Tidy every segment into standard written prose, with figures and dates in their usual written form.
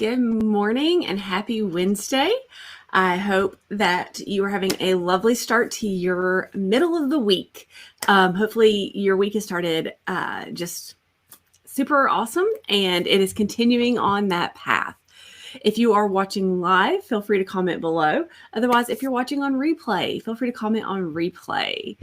Good morning and happy Wednesday. I hope that you are having a lovely start to your middle of the week. Hopefully your week has started just super awesome and it is continuing on that path. If you are watching live, feel free to comment below. Otherwise, if you're watching on replay, feel free to comment on replay.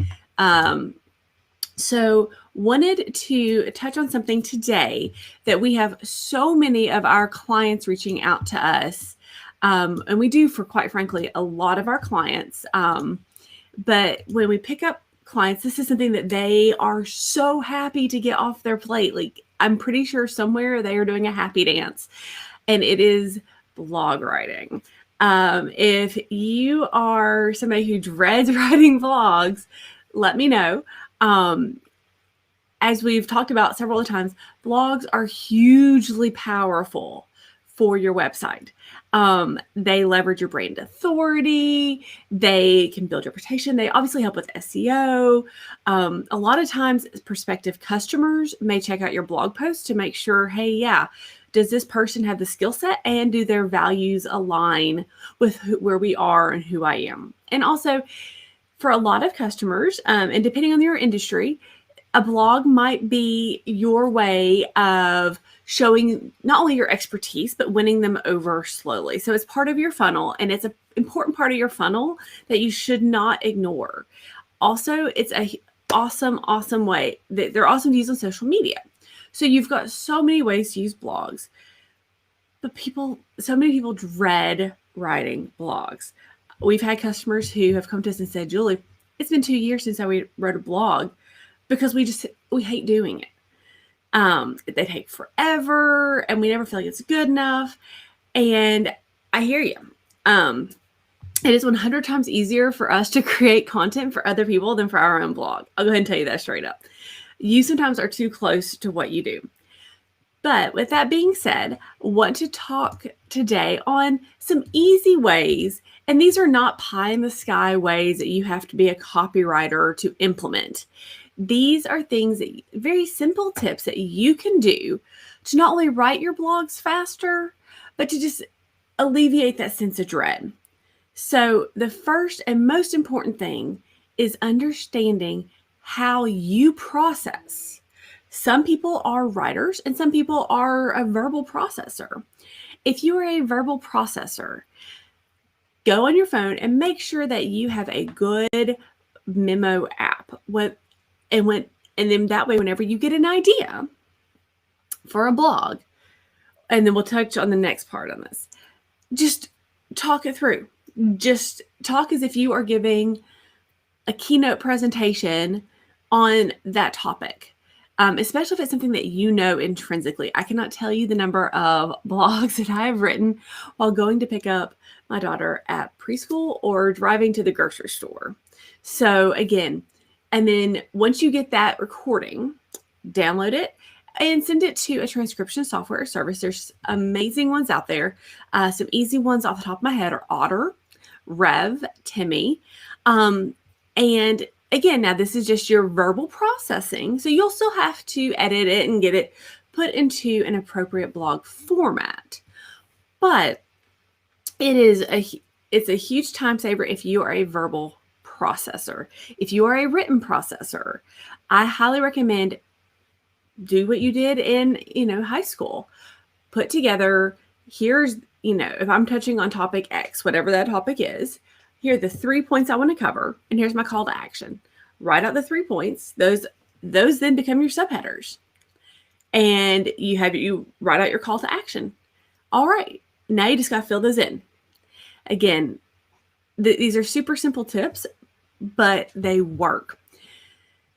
So wanted to touch on something today that we have so many of our clients reaching out to us. And we do, for quite frankly, a lot of our clients. But when we pick up clients, this is something that they are so happy to get off their plate. Like, I'm pretty sure somewhere they are doing a happy dance, and it is blog writing. If you are somebody who dreads writing blogs, let me know. As we've talked about several times, blogs are hugely powerful for your website. They leverage your brand authority. They can build your reputation. They obviously help with SEO. A lot of times prospective customers may check out your blog post to make sure, hey, yeah, does this person have the skill set and do their values align with where we are and who I am? And also for a lot of customers, and depending on your industry, a blog might be your way of showing not only your expertise, but winning them over slowly. So it's part of your funnel, and it's an important part of your funnel that you should not ignore. Also, it's a awesome way that they're awesome to use on social media. So you've got so many ways to use blogs, but so many people dread writing blogs. We've had customers who have come to us and said, Julie, it's been 2 years since I wrote a blog, because we hate doing it. They take forever and we never feel like it's good enough. And I hear you. It is 100 times easier for us to create content for other people than for our own blog. I'll go ahead and tell you that straight up. You sometimes are too close to what you do. But with that being said, I want to talk today on some easy ways, and these are not pie in the sky ways that you have to be a copywriter to implement. These are things that very simple tips that you can do to not only write your blogs faster, but to just alleviate that sense of dread. So the first and most important thing is understanding how you process. Some people are writers and some people are a verbal processor. If you are a verbal processor, go on your phone and make sure that you have a good memo app. And then that way, whenever you get an idea for a blog, and then we'll touch on the next part on this, just talk it through. Just talk as if you are giving a keynote presentation on that topic, especially if it's something that you know intrinsically. I cannot tell you the number of blogs that I have written while going to pick up my daughter at preschool or driving to the grocery store. So again, and then once you get that recording, download it and send it to a transcription software or service. There's amazing ones out there. Some easy ones off the top of my head are Otter, Rev, Timmy. And again, now this is just your verbal processing. So you'll still have to edit it and get it put into an appropriate blog format. But it's a huge time saver if you are a verbal processor. If you are a written processor, I highly recommend do what you did in, high school. Put together, here's, if I'm touching on topic X, whatever that topic is, here are the 3 points I want to cover, and here's my call to action. Write out the 3 points. Those then become your subheaders. And you write out your call to action. All right, now you just got to fill those in. Again, these are super simple tips, but they work.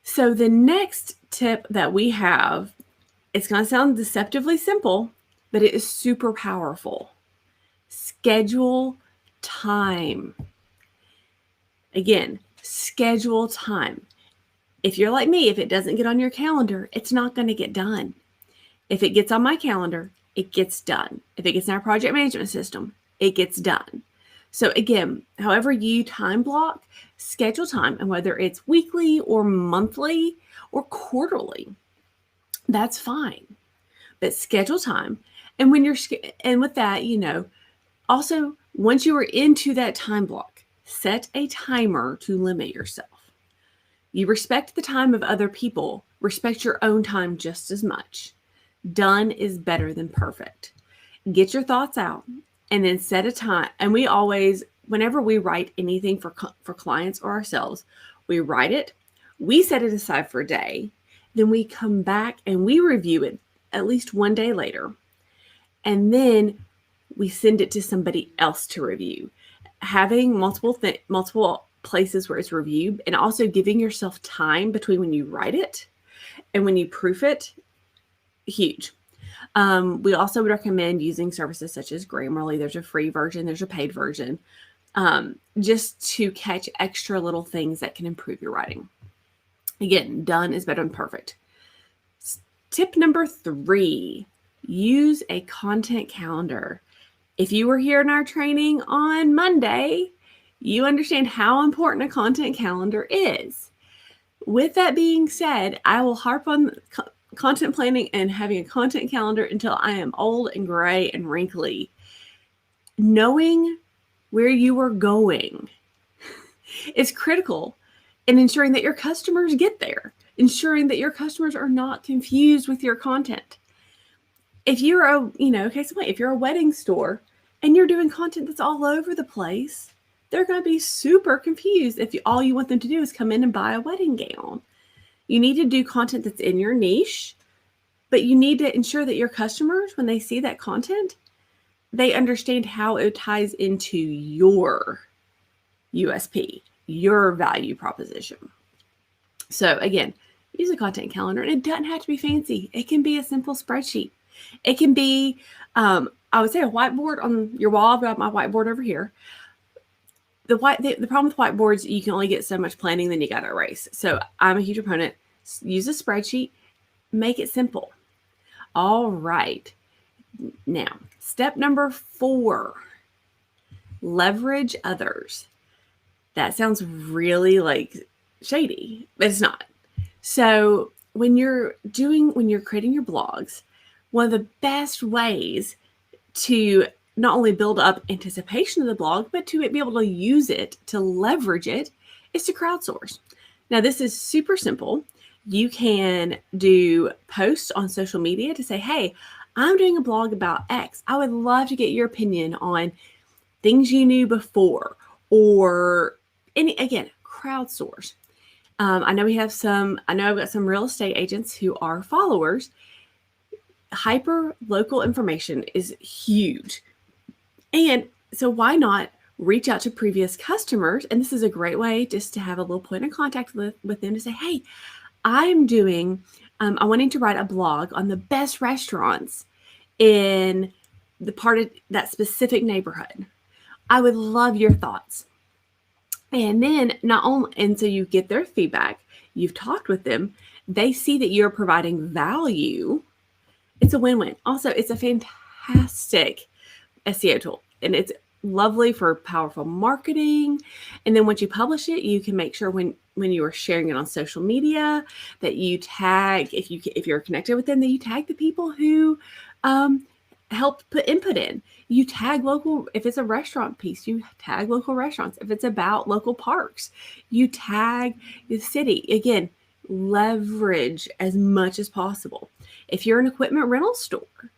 So the next tip that we have, it's going to sound deceptively simple, but it is super powerful. Schedule time. Again, schedule time. If you're like me, if it doesn't get on your calendar, it's not going to get done. If it gets on my calendar, it gets done. If it gets in our project management system, it gets done. So again, however you time block, schedule time, and whether it's weekly or monthly or quarterly, that's fine. But schedule time And with that, also once you are into that time block, set a timer to limit yourself. You respect the time of other people, respect your own time just as much. Done is better than perfect. Get your thoughts out and then set a time. And we always, whenever we write anything for clients or ourselves, we write it, we set it aside for a day, then we come back and we review it at least one day later. And then we send it to somebody else to review. Having multiple places where it's reviewed, and also giving yourself time between when you write it and when you proof it, huge. We also would recommend using services such as Grammarly. There's a free version, there's a paid version, just to catch extra little things that can improve your writing. Again, done is better than perfect. Tip number 3, use a content calendar. If you were here in our training on Monday, you understand how important a content calendar is. With that being said, I will harp on content planning and having a content calendar until I am old and gray and wrinkly. Knowing where you are going is critical in ensuring that your customers get there, ensuring that your customers are not confused with your content. If you're if you're a wedding store and you're doing content that's all over the place, they're going to be super confused if all you want them to do is come in and buy a wedding gown. You need to do content that's in your niche, but you need to ensure that your customers, when they see that content, they understand how it ties into your USP, your value proposition. So again, use a content calendar, and it doesn't have to be fancy. It can be a simple spreadsheet. It can be, I would say, a whiteboard on your wall. I've got my whiteboard over here. The problem with whiteboards, you can only get so much planning, then you got to erase. So I'm a huge proponent. Use a spreadsheet. Make it simple. All right. Now, step number 4, leverage others. That sounds really shady, but it's not. So when you're creating your blogs, one of the best ways to not only build up anticipation of the blog, but to be able to use it, to leverage it, is to crowdsource. Now, this is super simple. You can do posts on social media to say, hey, I'm doing a blog about X. I would love to get your opinion on things you knew before, or crowdsource. I know I've got some real estate agents who are followers. Hyper local information is huge. And so why not reach out to previous customers? And this is a great way just to have a little point of contact with them to say, hey, I'm wanting to write a blog on the best restaurants in the part of that specific neighborhood. I would love your thoughts. And then so you get their feedback, you've talked with them, they see that you're providing value. It's a win-win. Also, it's a fantastic SEO tool, and it's lovely for powerful marketing. And then once you publish it, you can make sure when you are sharing it on social media that you tag, if you're connected with them, that you tag the people who helped put input in. You tag local, if it's a restaurant piece, you tag local restaurants. If it's about local parks, you tag the city. Again, leverage as much as possible. If you're an equipment rental store,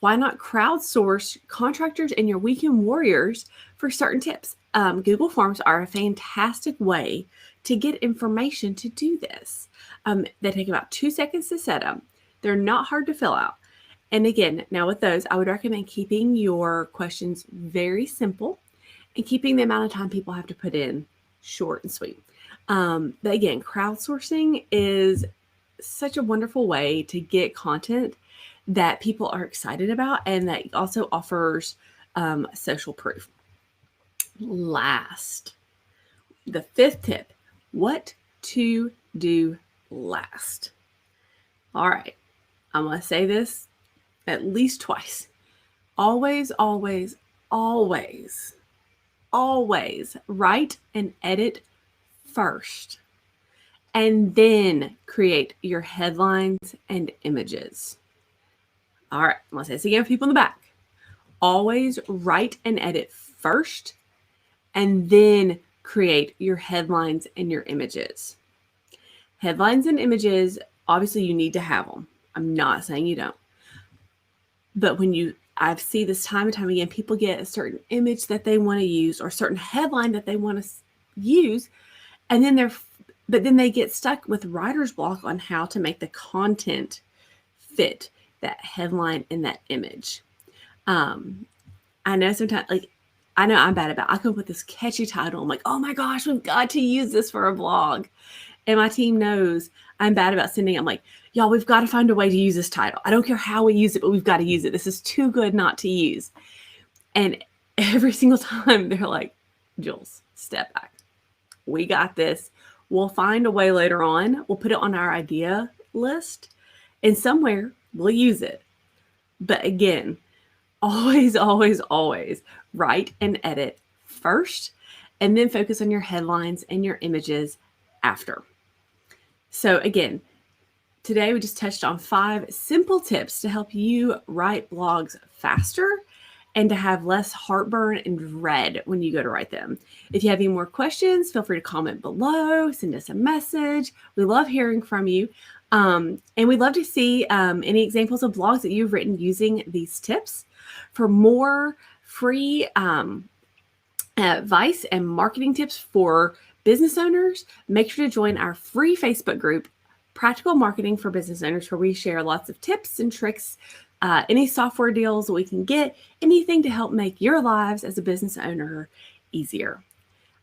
why not crowdsource contractors and your weekend warriors for certain tips? Google Forms are a fantastic way to get information to do this. They take about 2 seconds to set up. They're not hard to fill out. And again, now with those, I would recommend keeping your questions very simple and keeping the amount of time people have to put in short and sweet. But again, crowdsourcing is such a wonderful way to get content that people are excited about, and that also offers social proof. Last, the 5th tip, what to do last. All right, I'm going to say this at least twice. Always, always, always, always write and edit first, and then create your headlines and images. All right, I'm going to say this again for people in the back. Always write and edit first, and then create your headlines and your images. Headlines and images, obviously you need to have them. I'm not saying you don't. But I see this time and time again, people get a certain image that they want to use or a certain headline that they want to use, and then they get stuck with writer's block on how to make the content fit that headline and that image. I know sometimes, I know I'm bad about it. I come up with this catchy title. I'm like, oh my gosh, we've got to use this for a blog. And my team knows I'm bad about sending it. I'm like, y'all, we've got to find a way to use this title. I don't care how we use it, but we've got to use it. This is too good not to use. And every single time they're like, Jules, step back. We got this. We'll find a way later on. We'll put it on our idea list, and somewhere we'll use it. But again, always, always, always write and edit first, and then focus on your headlines and your images after. So again, today we just touched on 5 simple tips to help you write blogs faster and to have less heartburn and dread when you go to write them. If you have any more questions, feel free to comment below, send us a message. We love hearing from you. And we'd love to see any examples of blogs that you've written using these tips. For more free advice and marketing tips for business owners, make sure to join our free Facebook group, Practical Marketing for Business Owners, where we share lots of tips and tricks, any software deals we can get, anything to help make your lives as a business owner easier.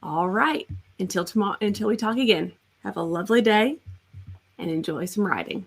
All right, until tomorrow, until we talk again, have a lovely day and enjoy some writing.